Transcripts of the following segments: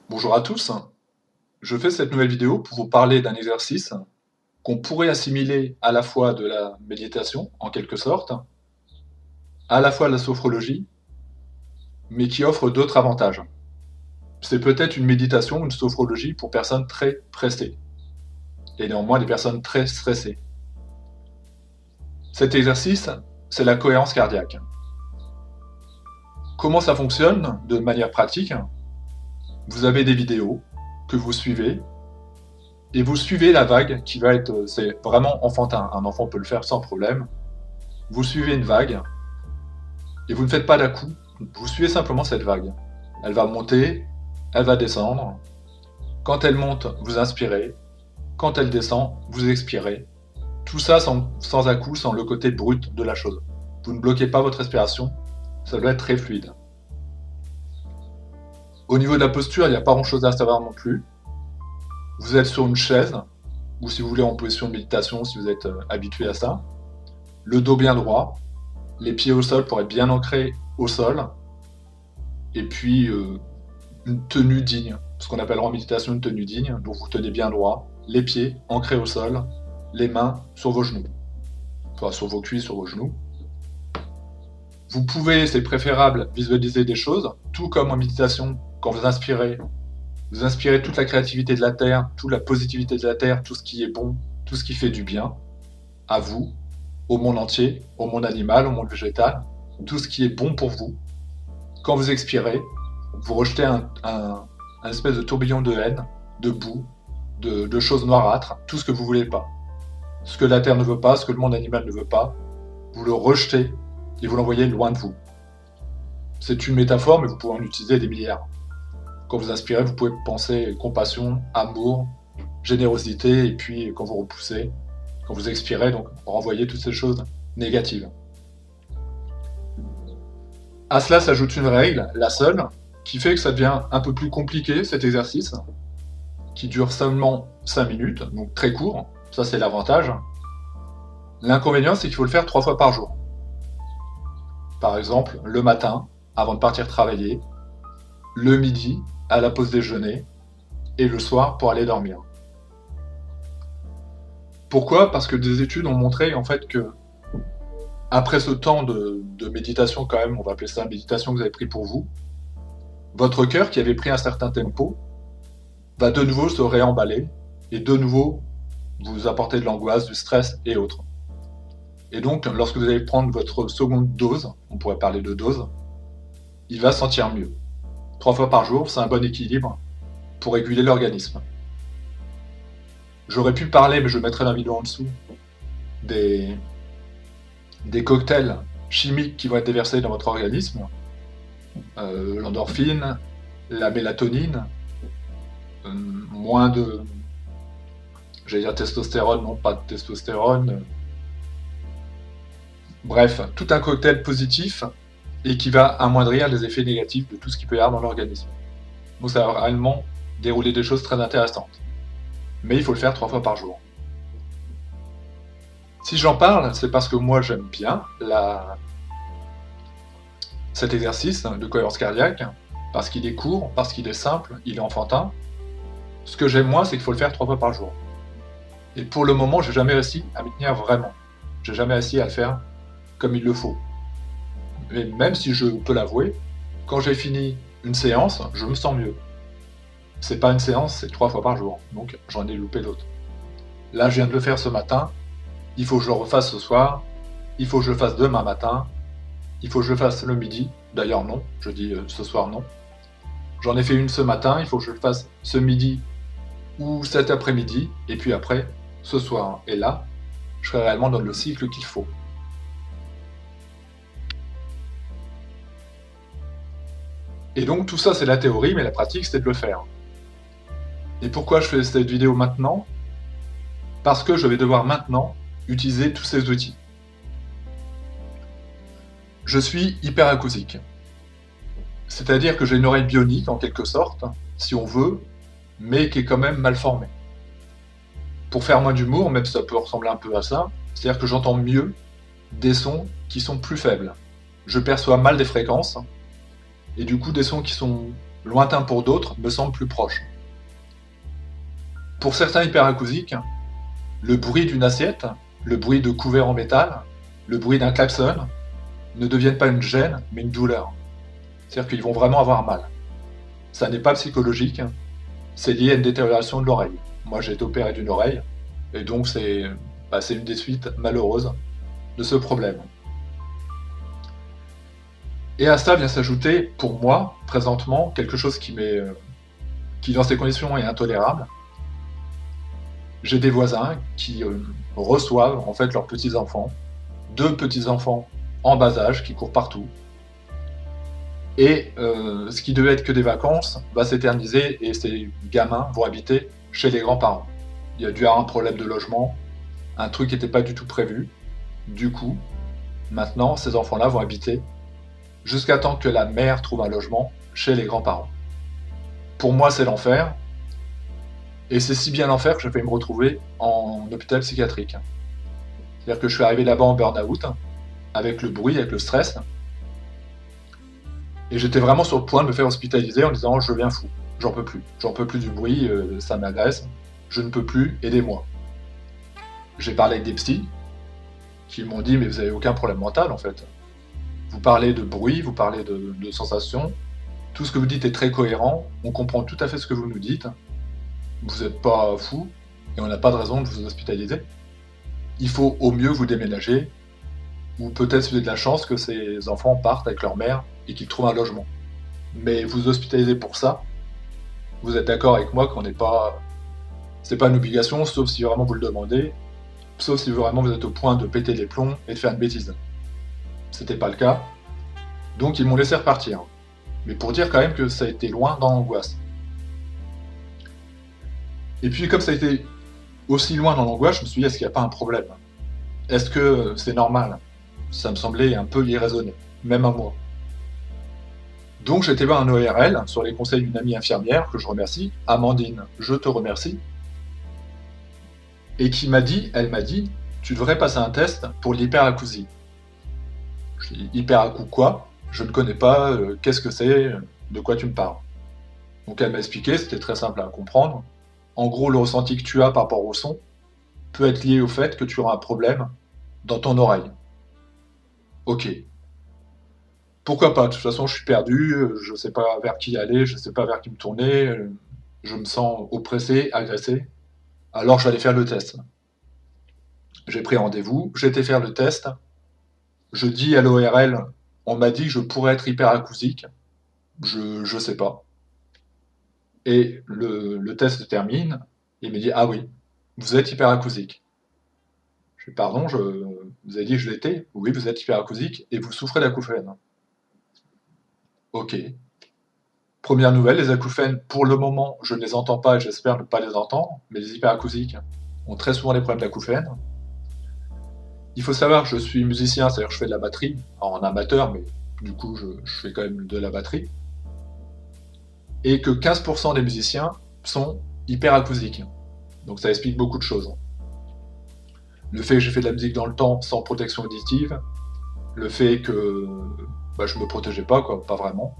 Bonjour à tous, je fais cette nouvelle vidéo pour vous parler d'un exercice qu'on pourrait assimiler à la fois de la méditation, en quelque sorte, à la fois de la sophrologie, mais qui offre d'autres avantages. C'est peut-être une méditation, une sophrologie pour personnes très pressées, et néanmoins des personnes très stressées. Cet exercice, c'est la cohérence cardiaque. Comment ça fonctionne de manière pratique? Vous avez des vidéos que vous suivez, et vous suivez la vague qui va être, c'est vraiment enfantin, un enfant peut le faire sans problème. Vous suivez une vague, et vous ne faites pas d'à-coups, vous suivez simplement cette vague. Elle va monter, elle va descendre. Quand elle monte, vous inspirez. Quand elle descend, vous expirez. Tout ça sans à-coups, sans le côté brut de la chose. Vous ne bloquez pas votre respiration, ça doit être très fluide. Au niveau de la posture, il n'y a pas grand-chose à savoir non plus. Vous êtes sur une chaise, ou si vous voulez en position de méditation, si vous êtes habitué à ça. Le dos bien droit, les pieds au sol pour être bien ancrés au sol, et puis une tenue digne, ce qu'on appelle en méditation une tenue digne, donc vous tenez bien droit, les pieds ancrés au sol, les mains sur vos genoux, enfin sur vos cuisses, sur vos genoux. Vous pouvez, c'est préférable, visualiser des choses, tout comme en méditation, quand vous inspirez toute la créativité de la Terre, toute la positivité de la Terre, tout ce qui est bon, tout ce qui fait du bien, à vous, au monde entier, au monde animal, au monde végétal, tout ce qui est bon pour vous. Quand vous expirez, vous rejetez un espèce de tourbillon de haine, de boue, de choses noirâtres, tout ce que vous voulez pas. Ce que la Terre ne veut pas, ce que le monde animal ne veut pas, vous le rejetez et vous l'envoyez loin de vous. C'est une métaphore, mais vous pouvez en utiliser des milliards. Quand vous inspirez, vous pouvez penser compassion, amour, générosité, et puis quand vous repoussez, quand vous expirez, donc renvoyez toutes ces choses négatives. À cela s'ajoute une règle, la seule, qui fait que ça devient un peu plus compliqué cet exercice, qui dure seulement 5 minutes, donc très court, ça c'est l'avantage. L'inconvénient c'est qu'il faut le faire 3 fois par jour. Par exemple, le matin, avant de partir travailler, le midi, à la pause déjeuner, et le soir pour aller dormir. Pourquoi? Parce que des études ont montré en fait que après ce temps de méditation quand même, on va appeler ça méditation que vous avez pris pour vous, votre cœur qui avait pris un certain tempo va de nouveau se réemballer et de nouveau vous apporter de l'angoisse, du stress et autres. Et donc, lorsque vous allez prendre votre seconde dose, on pourrait parler de dose, il va se sentir mieux. 3 fois par jour, c'est un bon équilibre pour réguler l'organisme. J'aurais pu parler, mais je mettrai la vidéo en dessous, des cocktails chimiques qui vont être déversés dans votre organisme, l'endorphine, la mélatonine, moins de, j'allais dire testostérone, non pas de testostérone, bref, tout un cocktail positif et qui va amoindrir les effets négatifs de tout ce qui peut y avoir dans l'organisme. Donc ça va réellement dérouler des choses très intéressantes. Mais il faut le faire 3 fois par jour. Si j'en parle, c'est parce que moi j'aime bien cet exercice de cohérence cardiaque, parce qu'il est court, parce qu'il est simple, il est enfantin. Ce que j'aime moins, c'est qu'il faut le faire 3 fois par jour. Et pour le moment, j'ai jamais réussi à m'y tenir vraiment. J'ai jamais réussi à le faire comme il le faut. Mais même si je peux l'avouer, quand j'ai fini une séance, je me sens mieux. C'est pas une séance, c'est 3 fois par jour, donc j'en ai loupé d'autres. Là, je viens de le faire ce matin, il faut que je le refasse ce soir, il faut que je le fasse demain matin, il faut que je le fasse le midi, d'ailleurs non, je dis ce soir non. J'en ai fait une ce matin, il faut que je le fasse ce midi ou cet après-midi, et puis après, ce soir. Et là, je serai réellement dans le cycle qu'il faut. Et donc tout ça c'est la théorie, mais la pratique c'est de le faire. Et pourquoi je fais cette vidéo maintenant? Parce que je vais devoir maintenant utiliser tous ces outils. Je suis hyperacousique. C'est-à-dire que j'ai une oreille bionique en quelque sorte, si on veut, mais qui est quand même mal formée. Pour faire moins d'humour, même si ça peut ressembler un peu à ça, c'est-à-dire que j'entends mieux des sons qui sont plus faibles. Je perçois mal des fréquences, et du coup des sons qui sont lointain pour d'autres, me semble plus proche. Pour certains hyperacousiques, le bruit d'une assiette, le bruit de couverts en métal, le bruit d'un klaxon ne deviennent pas une gêne, mais une douleur. C'est-à-dire qu'ils vont vraiment avoir mal. Ça n'est pas psychologique, c'est lié à une détérioration de l'oreille. Moi, j'ai été opéré d'une oreille, et donc c'est une des suites malheureuses de ce problème. Et à ça vient s'ajouter, pour moi, présentement, quelque chose qui dans ces conditions est intolérable. J'ai des voisins qui reçoivent en fait leurs petits-enfants, 2 petits-enfants en bas âge qui courent partout. Et ce qui devait être que des vacances va s'éterniser et ces gamins vont habiter chez les grands-parents. Il y a dû y avoir un problème de logement, un truc qui n'était pas du tout prévu. Du coup, maintenant, ces enfants-là vont habiter jusqu'à temps que la mère trouve un logement chez les grands-parents. Pour moi, c'est l'enfer. Et c'est si bien l'enfer que j'ai failli me retrouver en hôpital psychiatrique. C'est-à-dire que je suis arrivé là-bas en burn-out, avec le bruit, avec le stress. Et j'étais vraiment sur le point de me faire hospitaliser en disant « je viens fou, j'en peux plus du bruit, ça m'agresse, je ne peux plus, aidez-moi ». J'ai parlé avec des psys qui m'ont dit « mais vous n'avez aucun problème mental en fait. Vous parlez de bruit, vous parlez de sensations, tout ce que vous dites est très cohérent, on comprend tout à fait ce que vous nous dites, vous n'êtes pas fou et on n'a pas de raison de vous hospitaliser. Il faut au mieux vous déménager, ou peut-être si vous avez de la chance que ces enfants partent avec leur mère et qu'ils trouvent un logement. Mais vous hospitaliser pour ça, vous êtes d'accord avec moi qu'on n'est pas... C'est pas une obligation, sauf si vraiment vous le demandez, sauf si vraiment vous êtes au point de péter les plombs et de faire une bêtise. C'était pas le cas, donc ils m'ont laissé repartir. Mais pour dire quand même que ça a été loin dans l'angoisse. Et puis comme ça a été aussi loin dans l'angoisse, je me suis dit, est-ce qu'il n'y a pas un problème? Est-ce que c'est normal? Ça me semblait un peu irraisonné, même à moi. Donc j'étais voir un ORL sur les conseils d'une amie infirmière, que je remercie, Amandine, je te remercie, et elle m'a dit, tu devrais passer un test pour l'hyperacousie. Je dis, hyperacou quoi? Je ne connais pas, qu'est-ce que c'est, de quoi tu me parles? Donc elle m'a expliqué, c'était très simple à comprendre. En gros, le ressenti que tu as par rapport au son peut être lié au fait que tu auras un problème dans ton oreille. Ok. Pourquoi pas? De toute façon, je suis perdu, je ne sais pas vers qui aller, je ne sais pas vers qui me tourner, je me sens oppressé, agressé. Alors je vais aller faire le test. J'ai pris rendez-vous, j'ai été faire le test. Je dis à l'ORL, on m'a dit que je pourrais être hyperacousique. Je sais pas. Et le test se termine, il me dit, ah oui, vous êtes hyperacousique. Je dis, pardon, vous avez dit que je l'étais? Oui, vous êtes hyperacousique et vous souffrez d'acouphènes. Ok. Première nouvelle, les acouphènes, pour le moment, je ne les entends pas et j'espère ne pas les entendre, mais les hyperacousiques ont très souvent des problèmes d'acouphènes. Il faut savoir que je suis musicien, c'est-à-dire que je fais de la batterie, en amateur, mais du coup, je fais quand même de la batterie. Et que 15% des musiciens sont hyperacousiques. Donc ça explique beaucoup de choses. Le fait que j'ai fait de la musique dans le temps sans protection auditive, le fait que je me protégeais pas, quoi, pas vraiment.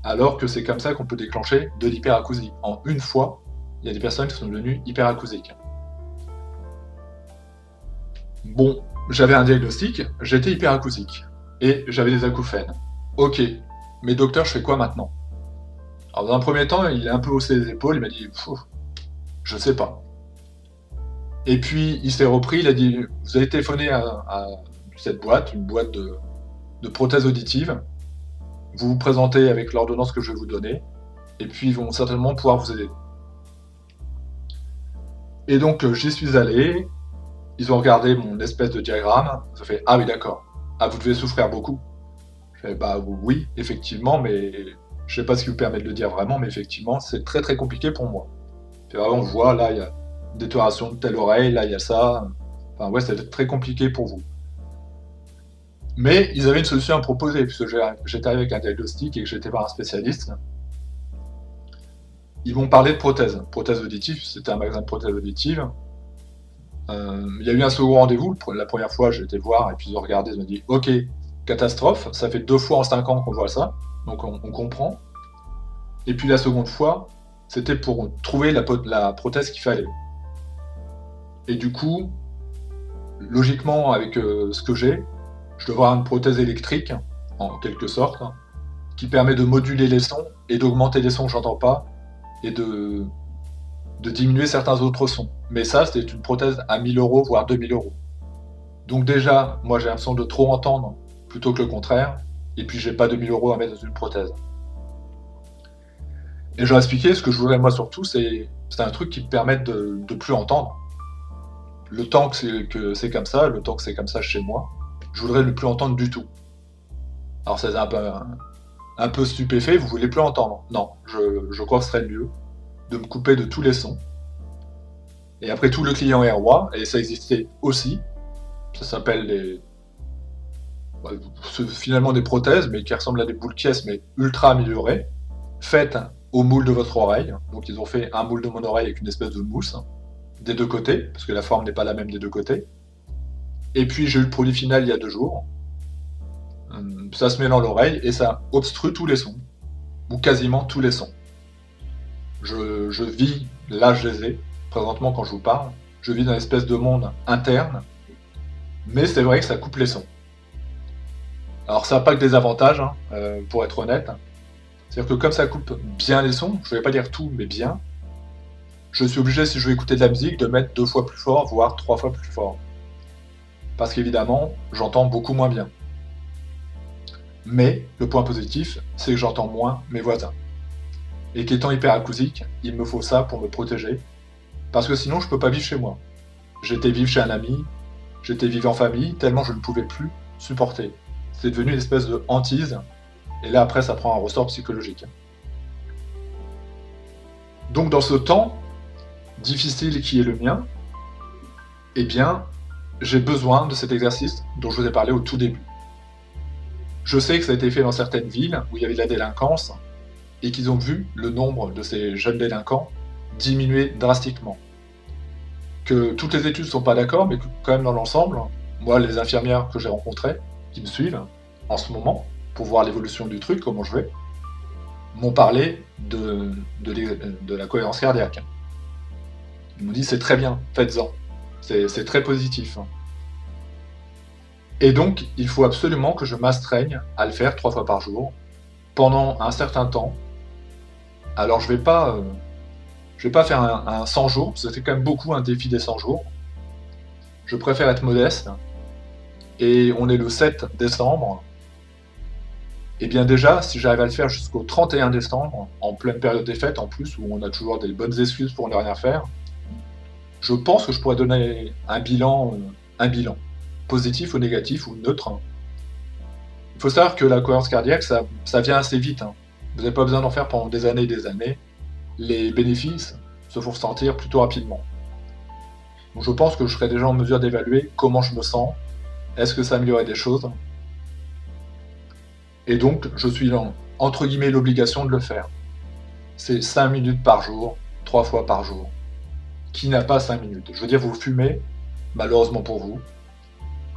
Alors que c'est comme ça qu'on peut déclencher de l'hyperacousie. En une fois, il y a des personnes qui sont devenues hyperacousiques. Bon, j'avais un diagnostic, j'étais hyperacousique. Et j'avais des acouphènes. Ok, mais docteur, je fais quoi maintenant? Alors dans un premier temps, il a un peu haussé les épaules, il m'a dit, je sais pas. Et puis il s'est repris, il a dit, vous avez téléphoné à cette boîte, une boîte de prothèses auditives, vous vous présentez avec l'ordonnance que je vais vous donner, et puis ils vont certainement pouvoir vous aider. Et donc j'y suis allé, ils ont regardé mon espèce de diagramme, ils ont fait, ah oui d'accord, ah vous devez souffrir beaucoup. Je fais, bah oui, effectivement, mais je sais pas ce qui vous permet de le dire vraiment, mais effectivement, c'est très très compliqué pour moi. Puis vraiment, on voit, là, il y a une détérioration de telle oreille, là, il y a ça. Enfin, ouais, c'est très compliqué pour vous. Mais ils avaient une solution à proposer, puisque j'étais arrivé avec un diagnostic et que j'étais voir un spécialiste. Ils m'ont parlé de prothèses auditives, c'était un magasin de prothèses auditives. Il y a eu un second rendez-vous, la première fois j'ai été voir, et puis ils ont regardé, ils m'ont dit, ok, catastrophe, ça fait 2 fois en 5 ans qu'on voit ça, donc on comprend. Et puis la seconde fois, c'était pour trouver la prothèse qu'il fallait. Et du coup, logiquement, avec ce que j'ai, je dois avoir une prothèse électrique, en quelque sorte, qui permet de moduler les sons et d'augmenter les sons que j'entends pas et de diminuer certains autres sons. Mais ça, c'était une prothèse à 1000 euros, voire 2000 euros. Donc déjà, moi j'ai l'impression de trop entendre plutôt que le contraire, et puis j'ai pas 2000 euros à mettre dans une prothèse. Et je leur ai expliqué, ce que je voudrais moi surtout, c'est un truc qui me permette de plus entendre. Le temps que c'est comme ça, le temps que c'est comme ça chez moi, je voudrais ne plus entendre du tout. Alors ça c'est un peu stupéfait, vous voulez plus entendre. Non, je crois que ce serait mieux de me couper de tous les sons. Et après tout, le client est roi, et ça existait aussi. Ça s'appelle finalement des prothèses, mais qui ressemblent à des boules caisses, mais ultra améliorées, faites au moule de votre oreille. Donc ils ont fait un moule de mon oreille avec une espèce de mousse des deux côtés, parce que la forme n'est pas la même des deux côtés. Et puis j'ai eu le produit final il y a 2 jours. Ça se met dans l'oreille et ça obstrue tous les sons, ou quasiment tous les sons. Je vis, là je les ai, présentement quand je vous parle, je vis dans une espèce de monde interne, mais c'est vrai que ça coupe les sons. Alors ça n'a pas que des avantages, hein, pour être honnête. C'est-à-dire que comme ça coupe bien les sons, je ne vais pas dire tout, mais bien, je suis obligé, si je veux écouter de la musique, de mettre 2 fois plus fort, voire 3 fois plus fort. Parce qu'évidemment, j'entends beaucoup moins bien. Mais le point positif, c'est que j'entends moins mes voisins. Et qu'étant hyperacousique, il me faut ça pour me protéger. Parce que sinon, je peux pas vivre chez moi. J'étais vivre chez un ami, j'étais vivre en famille, tellement je ne pouvais plus supporter. C'est devenu une espèce de hantise. Et là, après, ça prend un ressort psychologique. Donc, dans ce temps difficile qui est le mien, eh bien, j'ai besoin de cet exercice dont je vous ai parlé au tout début. Je sais que ça a été fait dans certaines villes où il y avait de la délinquance et qu'ils ont vu le nombre de ces jeunes délinquants diminuer drastiquement. Que toutes les études ne sont pas d'accord, mais que quand même dans l'ensemble, moi, les infirmières que j'ai rencontrées, qui me suivent en ce moment, pour voir l'évolution du truc, comment je vais, m'ont parlé de la cohérence cardiaque. Ils m'ont dit c'est très bien, faites-en. C'est très positif. Et donc, il faut absolument que je m'astreigne à le faire 3 fois par jour, pendant un certain temps. Alors, je vais pas faire un 100 jours, parce que c'est quand même beaucoup un défi des 100 jours. Je préfère être modeste. Et on est le 7 décembre. Et bien déjà, si j'arrive à le faire jusqu'au 31 décembre, en pleine période des fêtes en plus, où on a toujours des bonnes excuses pour ne rien faire, je pense que je pourrais donner un bilan, positif ou négatif ou neutre. Il faut savoir que la cohérence cardiaque, ça vient assez vite. Vous n'avez pas besoin d'en faire pendant des années et des années. Les bénéfices se font ressentir plutôt rapidement. Donc je pense que je serais déjà en mesure d'évaluer comment je me sens, est-ce que ça améliorerait des choses. Et donc, je suis dans, entre guillemets, l'obligation de le faire. C'est 5 minutes par jour, 3 fois par jour. Qui n'a pas 5 minutes? Je veux dire, vous fumez, malheureusement pour vous.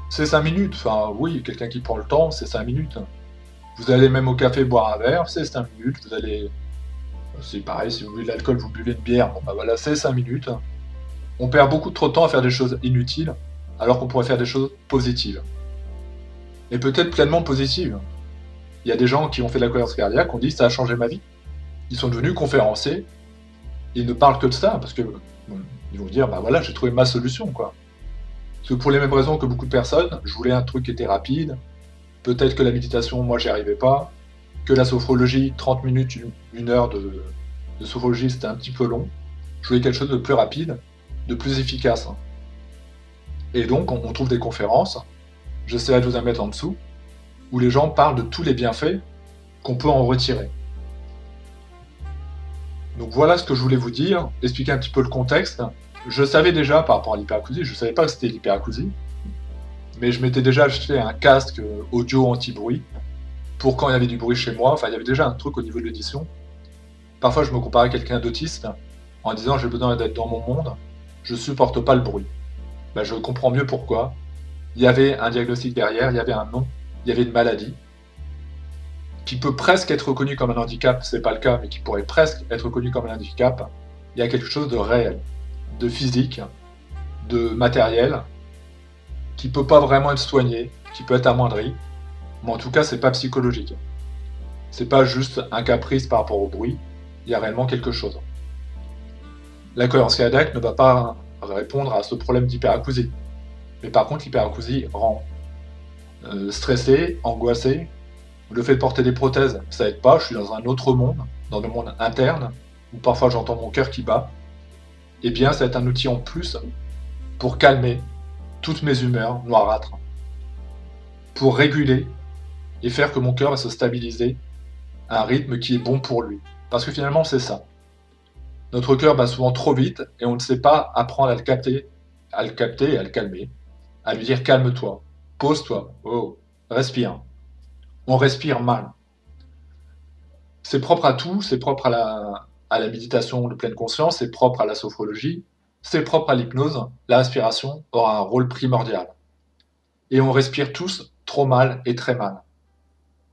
C'est 5 minutes, enfin oui, quelqu'un qui prend le temps, c'est 5 minutes. Vous allez même au café boire un verre, c'est 5 minutes. Vous allez... C'est pareil, si vous buvez de l'alcool, vous buvez une bière, bon bah voilà, c'est 5 minutes. On perd beaucoup trop de temps à faire des choses inutiles, alors qu'on pourrait faire des choses positives. Et peut-être pleinement positives. Il y a des gens qui ont fait de la cohérence cardiaque, on dit ça a changé ma vie. Ils sont devenus conférenciers, ils ne parlent que de ça, parce que bon, ils vont dire, bah voilà, j'ai trouvé ma solution, quoi. Parce que pour les mêmes raisons que beaucoup de personnes, je voulais un truc qui était rapide, peut-être que la méditation, moi, j'y arrivais pas, que la sophrologie, 30 minutes, 1 heure de sophrologie, c'était un petit peu long. Je voulais quelque chose de plus rapide, de plus efficace. Et donc, on trouve des conférences, j'essaierai de vous en mettre en dessous, où les gens parlent de tous les bienfaits qu'on peut en retirer. Donc voilà ce que je voulais vous dire, expliquer un petit peu le contexte. Je savais déjà par rapport à l'hyperacousie, je ne savais pas que c'était l'hyperacousie, mais je m'étais déjà acheté un casque audio anti-bruit pour quand il y avait du bruit chez moi. Enfin, il y avait déjà un truc au niveau de l'édition. Parfois, je me comparais à quelqu'un d'autiste en disant j'ai besoin d'être dans mon monde, je supporte pas le bruit. Ben, je comprends mieux pourquoi. Il y avait un diagnostic derrière, il y avait un nom, il y avait une maladie. qui peut presque être reconnu comme un handicap, c'est pas le cas, mais qui pourrait presque être reconnu comme un handicap, il y a quelque chose de réel, de physique, de matériel, qui peut pas vraiment être soigné, qui peut être amoindri, mais en tout cas, c'est pas psychologique. C'est pas juste un caprice par rapport au bruit, il y a réellement quelque chose. La cohérence cardiaque ne va pas répondre à ce problème d'hyperacousie. Mais par contre, l'hyperacousie rend stressé, angoissé. Le fait de porter des prothèses, ça aide pas, je suis dans un autre monde, dans le monde interne, où parfois j'entends mon cœur qui bat. Eh bien, ça va être un outil en plus pour calmer toutes mes humeurs noirâtres, pour réguler et faire que mon cœur va se stabiliser à un rythme qui est bon pour lui. Parce que finalement, c'est ça. Notre cœur bat souvent trop vite et on ne sait pas apprendre à le capter et à le calmer, à lui dire calme-toi, pose-toi, oh, respire. On respire mal. C'est propre à tout, c'est propre à la méditation de pleine conscience, c'est propre à la sophrologie, c'est propre à l'hypnose. La respiration aura un rôle primordial. Et on respire tous trop mal et très mal.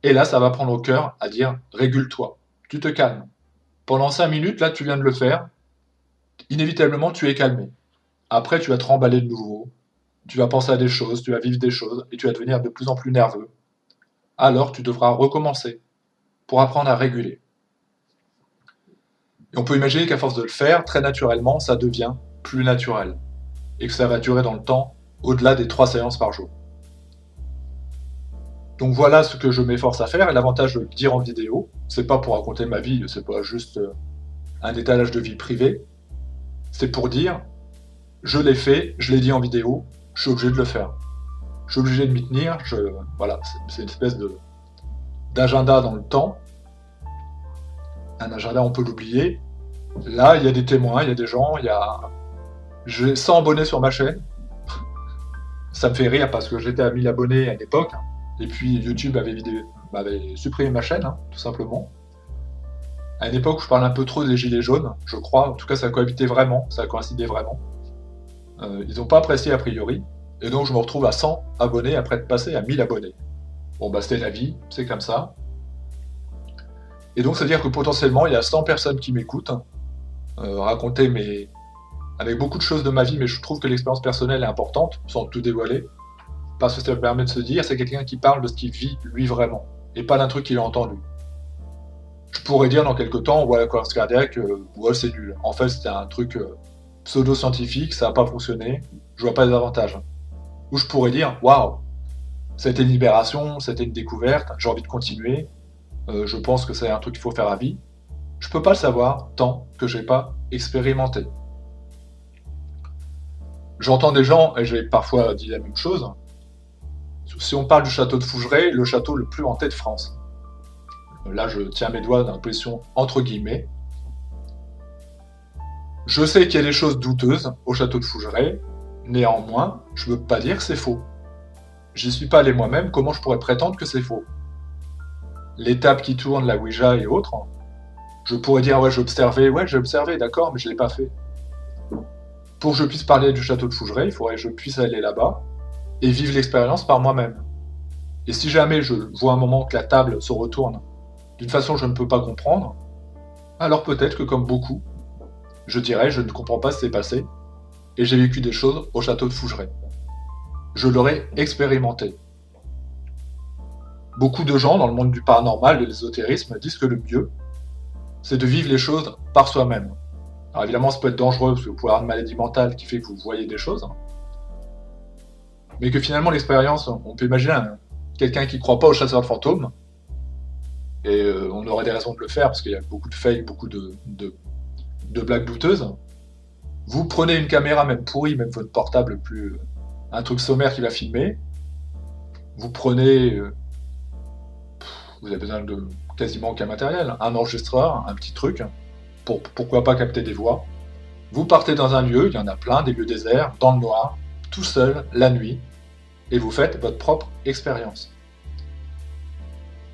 Et là, ça va prendre au cœur à dire régule-toi, tu te calmes. Pendant 5 minutes, là, tu viens de le faire, inévitablement, tu es calmé. Après, tu vas te remballer de nouveau, tu vas penser à des choses, tu vas vivre des choses, et tu vas devenir de plus en plus nerveux. Alors, tu devras recommencer pour apprendre à réguler. Et on peut imaginer qu'à force de le faire, très naturellement, ça devient plus naturel. Et que ça va durer dans le temps, au-delà des 3 séances par jour. Donc voilà ce que je m'efforce à faire, et l'avantage de le dire en vidéo, c'est pas pour raconter ma vie, c'est pas juste un étalage de vie privée, c'est pour dire, je l'ai fait, je l'ai dit en vidéo, je suis obligé de le faire. Je suis obligé de m'y tenir, voilà, c'est une espèce d'agenda dans le temps. Un agenda, on peut l'oublier. Là, il y a des témoins, il y a des gens, j'ai 100 abonnés sur ma chaîne. Ça me fait rire parce que j'étais à 1000 abonnés à l'époque. Et puis YouTube m'avait supprimé ma chaîne, tout simplement. À une époque où je parle un peu trop des gilets jaunes, je crois. En tout cas, ça a cohabité vraiment, ça a coïncidé vraiment. Ils n'ont pas apprécié a priori. Et donc, je me retrouve à 100 abonnés après être passé à 1000 abonnés. Bon, c'était la vie, c'est comme ça. Et donc, ça veut dire que potentiellement, il y a 100 personnes qui m'écoutent, raconter avec beaucoup de choses de ma vie, mais je trouve que l'expérience personnelle est importante, sans tout dévoiler. Parce que ça permet de se dire, c'est quelqu'un qui parle de ce qu'il vit, lui, vraiment, et pas d'un truc qu'il a entendu. Je pourrais dire dans quelques temps, ouais, la cohérence cardiaque, ouais, c'est nul. En fait, c'était un truc pseudo-scientifique, ça n'a pas fonctionné, je vois pas les avantages. Ou je pourrais dire, waouh, c'était une libération, c'était une découverte, j'ai envie de continuer, je pense que c'est un truc qu'il faut faire à vie. Je peux pas le savoir tant que j'ai pas expérimenté. J'entends des gens, et j'ai parfois dit la même chose, si on parle du château de Fougeray, le château le plus hanté de France. Là, je tiens mes doigts dans la position entre guillemets. Je sais qu'il y a des choses douteuses au château de Fougeray, néanmoins, je ne peux pas dire que c'est faux. J'y suis pas allé moi-même, comment je pourrais prétendre que c'est faux? Les tables qui tournent, la Ouija et autres, je pourrais dire ouais j'ai observé, d'accord, mais je ne l'ai pas fait. Pour que je puisse parler du château de Fougeray, il faudrait que je puisse aller là-bas et vivre l'expérience par moi-même. Et si jamais je vois un moment que la table se retourne d'une façon que je ne peux pas comprendre, alors peut-être que comme beaucoup, je dirais je ne comprends pas ce qui s'est passé et j'ai vécu des choses au château de Fougeray. Je l'aurais expérimenté. Beaucoup de gens dans le monde du paranormal, de l'ésotérisme, disent que le mieux, c'est de vivre les choses par soi-même. Alors évidemment, ça peut être dangereux parce que vous pouvez avoir une maladie mentale qui fait que vous voyez des choses, mais que finalement l'expérience, on peut imaginer quelqu'un qui ne croit pas aux chasseurs de fantômes, et on aurait des raisons de le faire parce qu'il y a beaucoup de fake, beaucoup de blagues douteuses. Vous prenez une caméra, même pourrie, même votre portable plus un truc sommaire qui va filmer. Vous prenez, vous avez besoin de quasiment aucun matériel, un enregistreur, un petit truc, pourquoi pas capter des voix. Vous partez dans un lieu, il y en a plein, des lieux déserts, dans le noir, tout seul, la nuit, et vous faites votre propre expérience.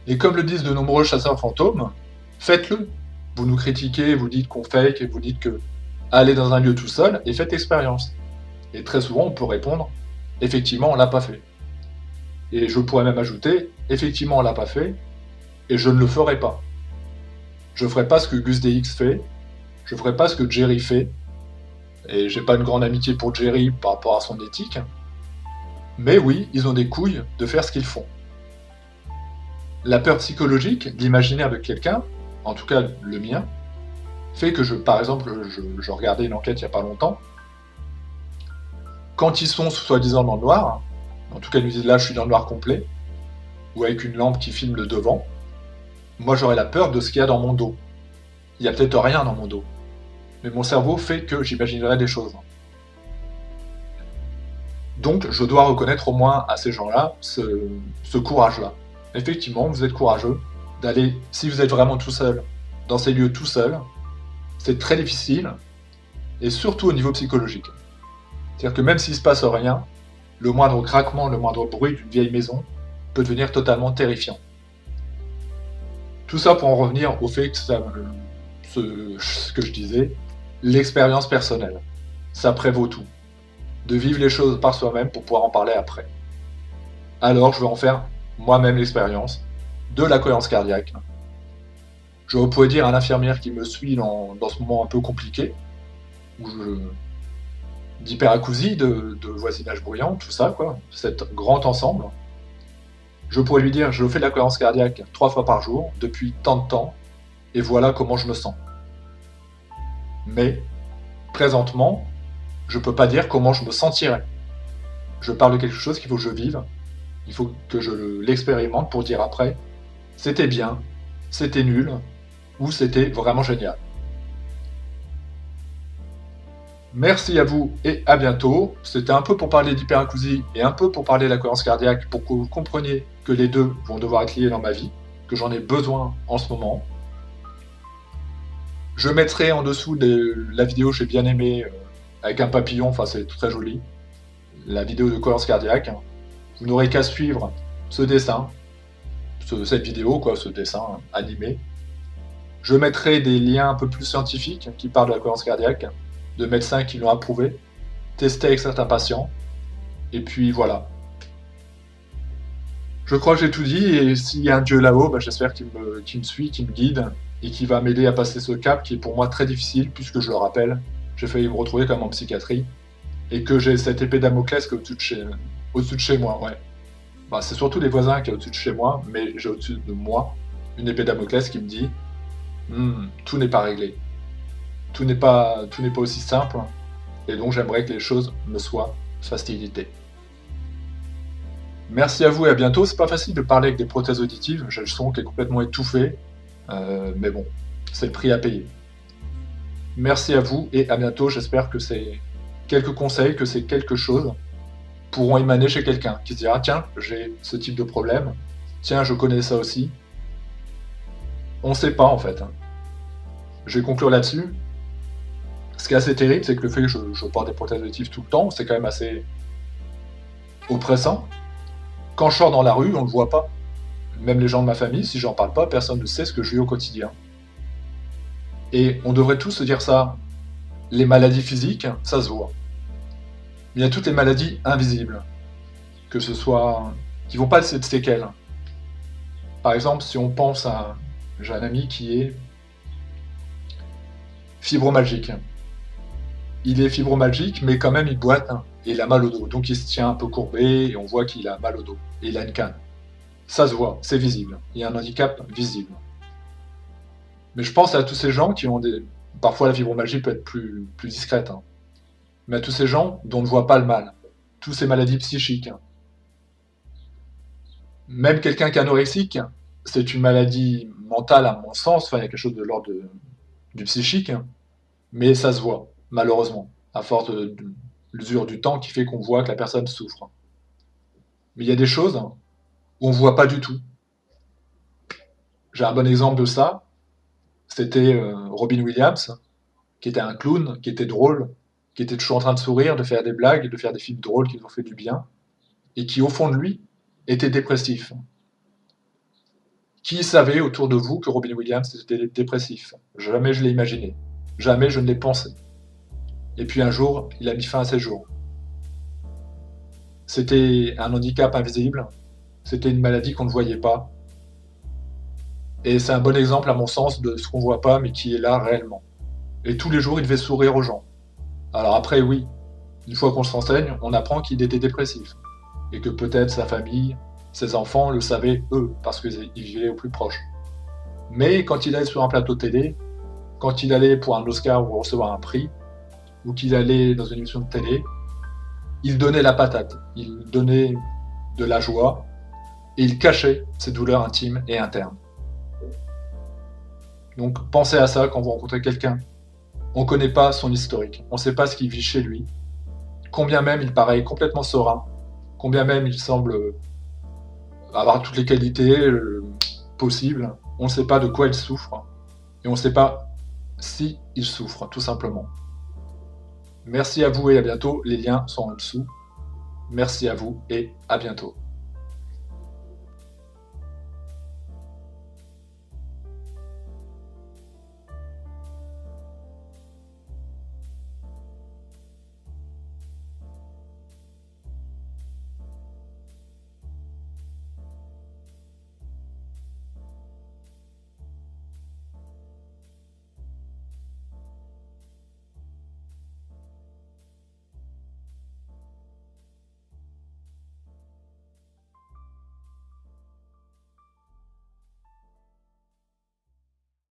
Et comme le disent de nombreux chasseurs fantômes, faites-le. Vous nous critiquez, vous dites qu'on fake, et vous dites que allez dans un lieu tout seul et faites l'expérience. Et très souvent, on peut répondre, effectivement, on l'a pas fait. Et je pourrais même ajouter, effectivement, on l'a pas fait, Et je ne le ferai pas. Je ne ferai pas ce que Gus DX fait, je ne ferai pas ce que Jerry fait, et j'ai pas une grande amitié pour Jerry par rapport à son éthique, mais oui, ils ont des couilles de faire ce qu'ils font. La peur psychologique d'imaginer avec quelqu'un, en tout cas le mien, fait que par exemple, je regardais une enquête il n'y a pas longtemps, quand ils sont soi-disant dans le noir, en tout cas ils nous disent là je suis dans le noir complet, ou avec une lampe qui filme le devant, moi j'aurais la peur de ce qu'il y a dans mon dos. Il n'y a peut-être rien dans mon dos, mais mon cerveau fait que j'imaginerai des choses. Donc je dois reconnaître au moins à ces gens-là ce courage-là. Effectivement, vous êtes courageux d'aller, si vous êtes vraiment tout seul, dans ces lieux tout seul, c'est très difficile, et surtout au niveau psychologique. C'est-à-dire que même s'il ne se passe rien, le moindre craquement, le moindre bruit d'une vieille maison peut devenir totalement terrifiant. Tout ça pour en revenir au fait que ce que je disais, l'expérience personnelle, ça prévaut tout. De vivre les choses par soi-même pour pouvoir en parler après. Alors je vais en faire moi-même l'expérience de la cohérence cardiaque. Je pourrais dire à l'infirmière qui me suit dans ce moment un peu compliqué, d'hyperacousie, de voisinage bruyant, tout ça, quoi, cet grand ensemble. Je pourrais lui dire, je fais de la cohérence cardiaque 3 fois par jour, depuis tant de temps, et voilà comment je me sens. Mais, présentement, je ne peux pas dire comment je me sentirais. Je parle de quelque chose qu'il faut que je vive, il faut que je l'expérimente pour dire après, c'était bien, c'était nul, ou c'était vraiment génial. Merci à vous et à bientôt. C'était un peu pour parler d'hyperacousie et un peu pour parler de la cohérence cardiaque pour que vous compreniez que les deux vont devoir être liés dans ma vie, que j'en ai besoin en ce moment. Je mettrai en dessous la vidéo que j'ai bien aimée avec un papillon, enfin c'est très joli, la vidéo de cohérence cardiaque. Vous n'aurez qu'à suivre ce dessin, cette vidéo, quoi, ce dessin animé. Je mettrai des liens un peu plus scientifiques qui parlent de la cohérence cardiaque, de médecins qui l'ont approuvé, testé avec certains patients, et puis voilà. Je crois que j'ai tout dit, et s'il y a un Dieu là-haut, j'espère qu'il me suit, qu'il me guide, et qui va m'aider à passer ce cap qui est pour moi très difficile, puisque je le rappelle, j'ai failli me retrouver comme en psychiatrie, et que j'ai cette épée Damoclès au-dessus de chez moi, ouais. C'est surtout les voisins qui est au-dessus de chez moi, mais j'ai au-dessus de moi une épée Damoclès qui me dit tout n'est pas réglé. Tout n'est pas aussi simple, et donc j'aimerais que les choses me soient facilitées. Merci à vous et à bientôt. C'est pas facile de parler avec des prothèses auditives, j'ai le son qui est complètement étouffé, mais bon, c'est le prix à payer. Merci à vous et à bientôt. J'espère que ces quelques conseils, que ces quelque chose pourront émaner chez quelqu'un qui se dira tiens, j'ai ce type de problème, tiens, je connais ça aussi. On sait pas en fait. Je vais conclure là-dessus. Ce qui est assez terrible, c'est que le fait que je porte des prothèses auditives tout le temps, c'est quand même assez oppressant. Quand je sors dans la rue, on ne le voit pas. Même les gens de ma famille, si j'en parle pas, personne ne sait ce que je vis au quotidien. Et on devrait tous se dire ça. Les maladies physiques, ça se voit. Il y a toutes les maladies invisibles, que ce soit qui vont pas laisser de séquelles. Par exemple, si on pense à... J'ai un ami qui est fibromyalgique. Il est fibromyalgique, mais quand même il boite, et il a mal au dos. Donc il se tient un peu courbé, et on voit qu'il a mal au dos. Et il a une canne. Ça se voit, c'est visible. Il y a un handicap visible. Mais je pense à tous ces gens qui ont des... Parfois la fibromyalgie peut être plus discrète. Mais à tous ces gens dont on ne voit pas le mal. Toutes ces maladies psychiques. Même quelqu'un qui est anorexique, c'est une maladie mentale à mon sens, enfin il y a quelque chose de l'ordre du psychique, mais ça se voit, malheureusement, à force de l'usure du temps qui fait qu'on voit que la personne souffre. Mais il y a des choses où on ne voit pas du tout. J'ai un bon exemple de ça, c'était Robin Williams, qui était un clown, qui était drôle, qui était toujours en train de sourire, de faire des blagues, de faire des films drôles qui nous ont fait du bien, et qui au fond de lui était dépressif. Qui savait autour de vous que Robin Williams était dépressif? Jamais je l'ai imaginé. Jamais je ne l'ai pensé. Et puis un jour, il a mis fin à ses jours. C'était un handicap invisible. C'était une maladie qu'on ne voyait pas. Et c'est un bon exemple, à mon sens, de ce qu'on voit pas, mais qui est là réellement. Et tous les jours, il devait sourire aux gens. Alors après, oui, une fois qu'on se renseigne, on apprend qu'il était dépressif. Et que peut-être sa famille, ses enfants le savaient, eux, parce qu'ils vivaient au plus proche. Mais quand il allait sur un plateau télé, quand il allait pour un Oscar ou recevoir un prix, ou qu'il allait dans une émission de télé, il donnait la patate, il donnait de la joie, et il cachait ses douleurs intimes et internes. Donc pensez à ça quand vous rencontrez quelqu'un. On ne connaît pas son historique, on ne sait pas ce qu'il vit chez lui, combien même il paraît complètement serein, combien même il semble avoir toutes les qualités possibles, on ne sait pas de quoi il souffre, et on ne sait pas si il souffre, tout simplement. Merci à vous et à bientôt, les liens sont en dessous. Merci à vous et à bientôt.